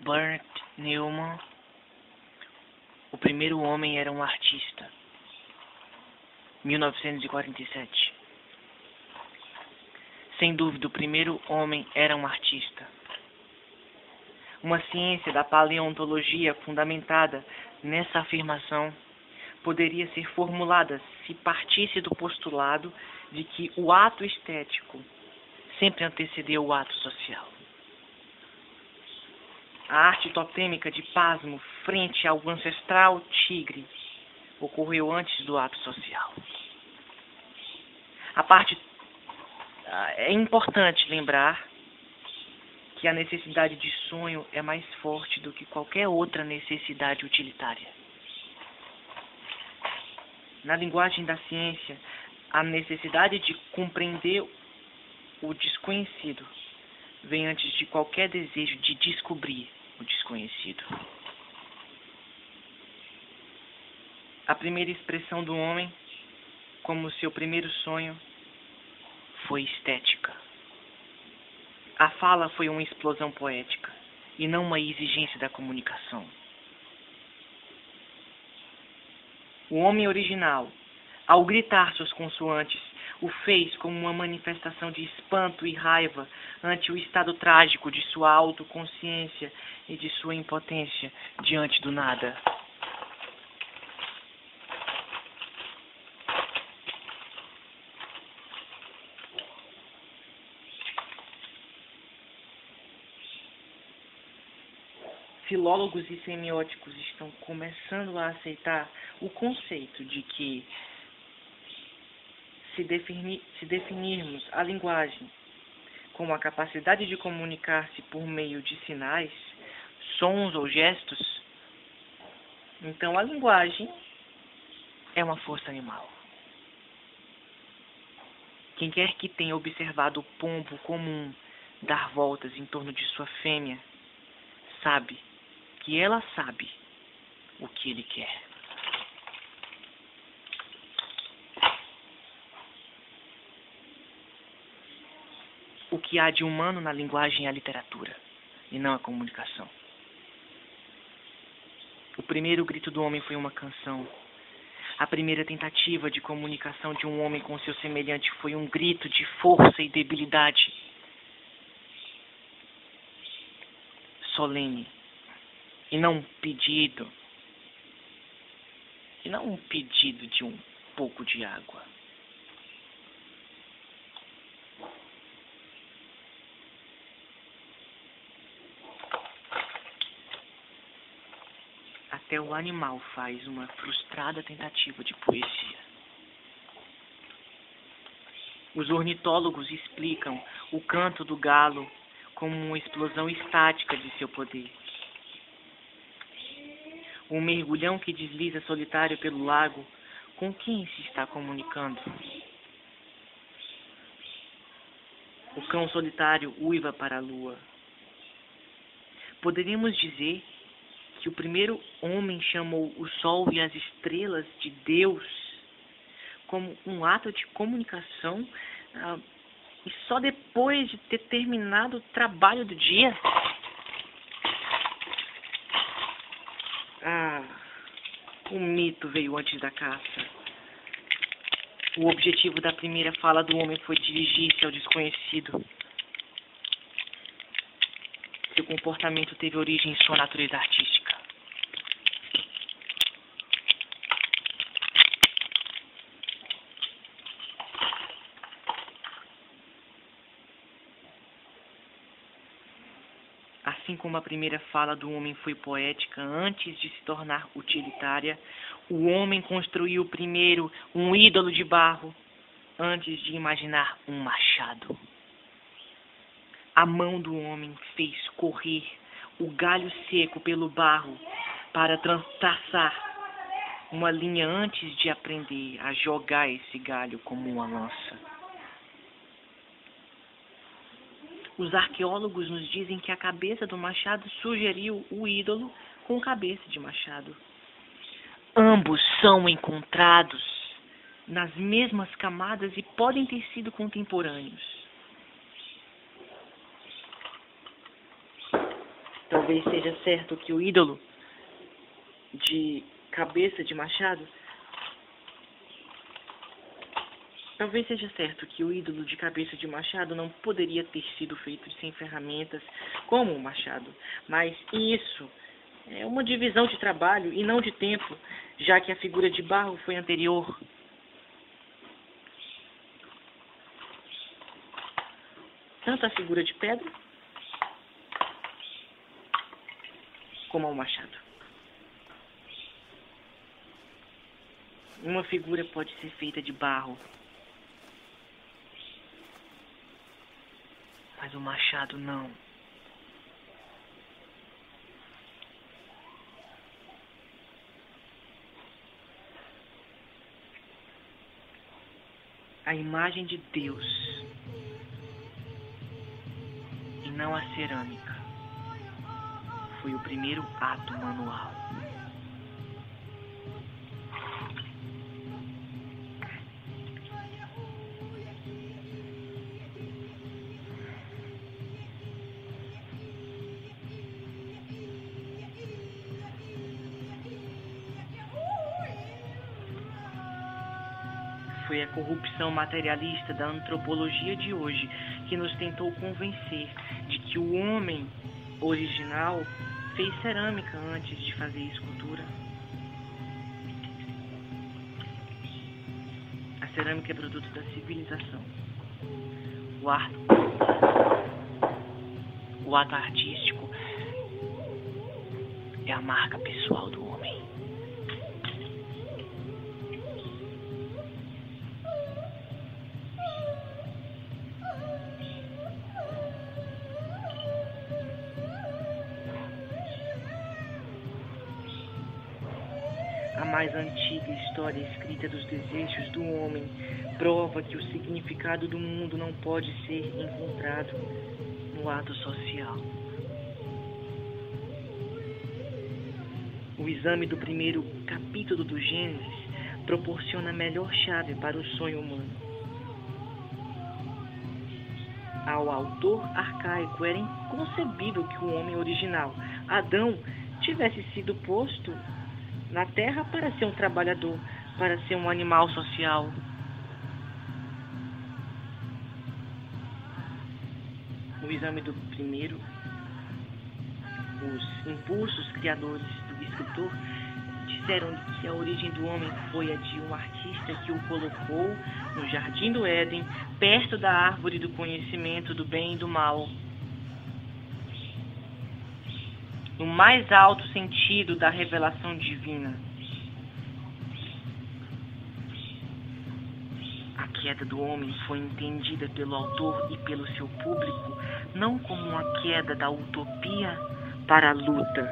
Bernard Neumann, o primeiro homem era um artista. 1947. Sem dúvida, o primeiro homem era um artista. Uma ciência da paleontologia fundamentada nessa afirmação poderia ser formulada se partisse do postulado de que o ato estético sempre antecedeu o ato social. A arte totêmica de pasmo frente ao ancestral tigre ocorreu antes do ato social. É importante lembrar que a necessidade de sonho é mais forte do que qualquer outra necessidade utilitária. Na linguagem da ciência, a necessidade de compreender o desconhecido vem antes de qualquer desejo de descobrir o desconhecido. A primeira expressão do homem, como seu primeiro sonho, foi estética. A fala foi uma explosão poética e não uma exigência da comunicação. O homem original, ao gritar suas consoantes, o fez como uma manifestação de espanto e raiva ante o estado trágico de sua autoconsciência e de sua impotência diante do nada. Filólogos e semióticos estão começando a aceitar o conceito de que, se definirmos a linguagem como a capacidade de comunicar-se por meio de sinais, sons ou gestos, então a linguagem é uma força animal. Quem quer que tenha observado o pombo comum dar voltas em torno de sua fêmea, sabe que ela sabe o que ele quer. O que há de humano na linguagem é a literatura, e não a comunicação. O primeiro grito do homem foi uma canção. A primeira tentativa de comunicação de um homem com seu semelhante foi um grito de força e debilidade. Solene. E não um pedido. E não um pedido de um pouco de água. Até o animal faz uma frustrada tentativa de poesia. Os ornitólogos explicam o canto do galo como uma explosão estática de seu poder. O mergulhão que desliza solitário pelo lago, com quem se está comunicando? O cão solitário uiva para a lua. Poderíamos dizer que o primeiro homem chamou o sol e as estrelas de Deus como um ato de comunicação e só depois de ter terminado o trabalho do dia? O mito veio antes da caça. O objetivo da primeira fala do homem foi dirigir-se ao desconhecido. Seu comportamento teve origem em sua natureza artística. Assim como a primeira fala do homem foi poética antes de se tornar utilitária, o homem construiu primeiro um ídolo de barro antes de imaginar um machado. A mão do homem fez correr o galho seco pelo barro para traçar uma linha antes de aprender a jogar esse galho como uma lança. Os arqueólogos nos dizem que a cabeça do machado sugeriu o ídolo com cabeça de machado. Ambos são encontrados nas mesmas camadas e podem ter sido contemporâneos. Talvez Talvez seja certo que o ídolo de cabeça de machado não poderia ter sido feito sem ferramentas como o machado, mas isso é uma divisão de trabalho e não de tempo, já que a figura de barro foi anterior. Tanto a figura de pedra como ao machado. Uma figura pode ser feita de barro, mas o machado não. A imagem de Deus e não a cerâmica foi o primeiro ato manual. Foi a corrupção materialista da antropologia de hoje que nos tentou convencer de que o homem original fez cerâmica antes de fazer escultura. A cerâmica é produto da civilização. O ato artístico é a marca pessoal do homem. A mais antiga história escrita dos desejos do homem prova que o significado do mundo não pode ser encontrado no ato social. O exame do primeiro capítulo do Gênesis proporciona a melhor chave para o sonho humano. Ao autor arcaico era inconcebível que o homem original, Adão, tivesse sido posto na terra para ser um trabalhador, para ser um animal social. No exame do primeiro, os impulsos criadores do escritor disseram que a origem do homem foi a de um artista que o colocou no jardim do Éden, perto da árvore do conhecimento do bem e do mal. No mais alto sentido da revelação divina. A queda do homem foi entendida pelo autor e pelo seu público não como uma queda da utopia para a luta,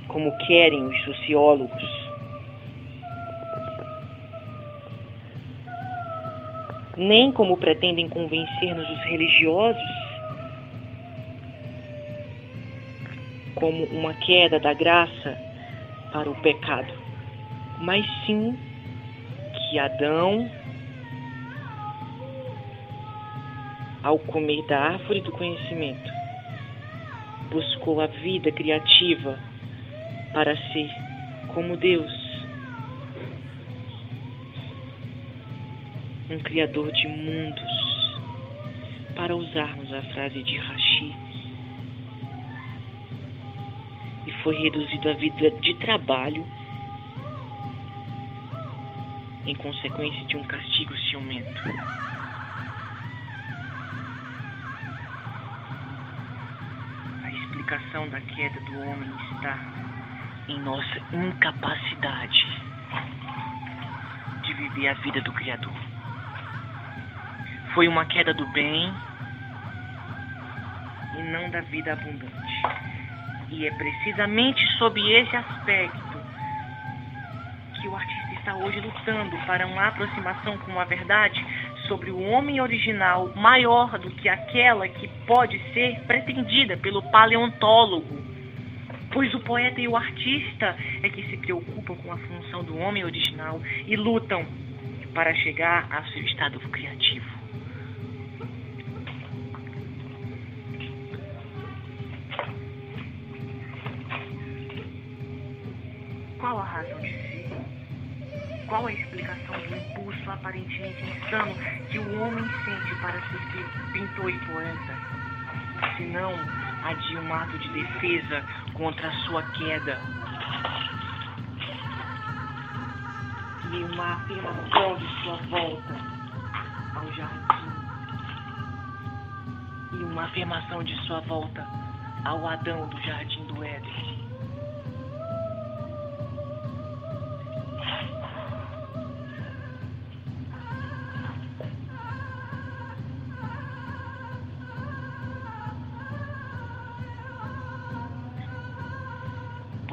como querem os sociólogos, nem como pretendem convencer-nos os religiosos, como uma queda da graça para o pecado, mas sim que Adão, ao comer da árvore do conhecimento, buscou a vida criativa para ser como Deus, um criador de mundos, para usarmos a frase de Rashi. E foi reduzido à vida de trabalho em consequência de um castigo ciumento. A explicação da queda do homem está em nossa incapacidade de viver a vida do Criador. Foi uma queda do bem e não da vida abundante. E é precisamente sob esse aspecto que o artista está hoje lutando para uma aproximação com a verdade sobre o homem original maior do que aquela que pode ser pretendida pelo paleontólogo. Pois o poeta e o artista é que se preocupam com a função do homem original e lutam para chegar ao seu estado criativo. Qual a razão de ser? Qual a explicação do impulso aparentemente insano que o homem sente para ser pintor e poeta? Se não a de um ato de defesa contra a sua queda. E uma afirmação de sua volta ao jardim. E uma afirmação de sua volta ao Adão do Jardim do Éden.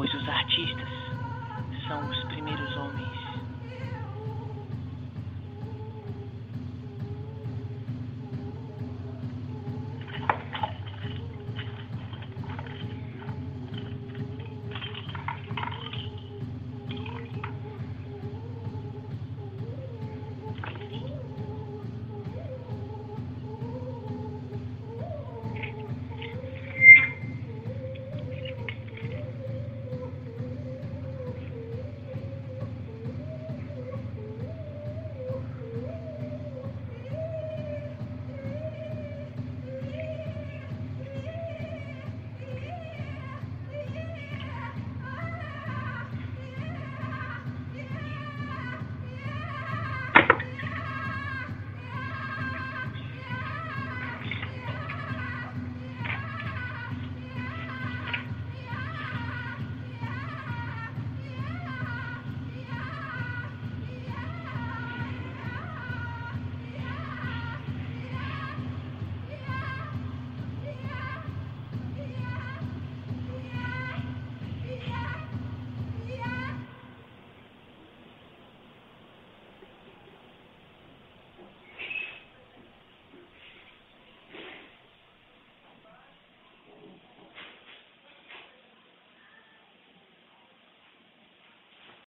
Pois os artistas são os primeiros